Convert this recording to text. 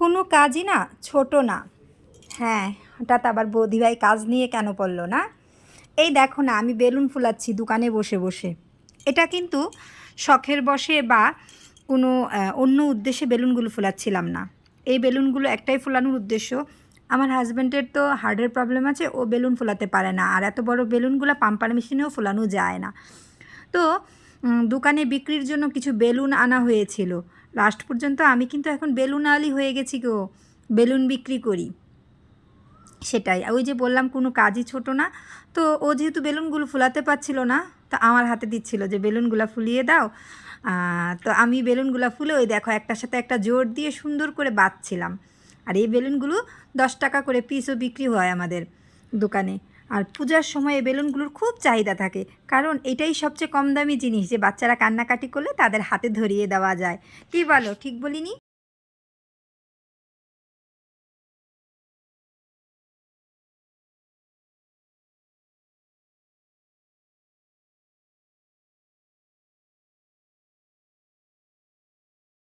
কোনো কাজই না ছোট না। হ্যাঁ, হঠাৎ আবার বৌদিভাই কাজ নিয়ে কেন পড়লো না? এই দেখো না, আমি বেলুন ফুলাচ্ছি দোকানে বসে বসে। এটা কিন্তু শখের বশে বা কোনো অন্য উদ্দেশ্যে বেলুনগুলো ফুলাচ্ছিলাম না। এই বেলুনগুলো একটাই ফোলানোর উদ্দেশ্য, আমার হাজব্যান্ডের তো হার্টের প্রবলেম আছে, ও বেলুন ফোলাতে পারে না, আর এত বড় বেলুনগুলো পাম্পার মেশিনেও ফোলানো যায় না। তো দোকানে বিক্রির জন্য কিছু বেলুন আনা হয়েছিল। লাস্ট পর্যন্ত আমি কিন্তু এখন বেলুন আলি হয়ে গেছি গো, বেলুন বিক্রি করি। সেটাই, ওই যে বললাম কোনো কাজই ছোট না। তো ও যেহেতু বেলুনগুলো ফুলাতে পারছিল না, তো আমার হাতে দিচ্ছিল যে বেলুনগুলো ফুলিয়ে দাও। তো আমি বেলুনগুলো ফুলে ওই দেখো একটার সাথে একটা জোর দিয়ে সুন্দর করে বাঁধছিলাম। আর এই বেলুনগুলো 10 টাকা করে পিসও বিক্রি হয় আমাদের দোকানে। আর পূজার সময় এই বেলুনগুলোর খুব চাহিদা থাকে, কারণ এটাই সবচেয়ে কম দামি জিনিস যে বাচ্চারা কান্নাকাটি করলে তাদের হাতে ধরিয়ে দেওয়া যায়। কী বলো, ঠিক বলিনি?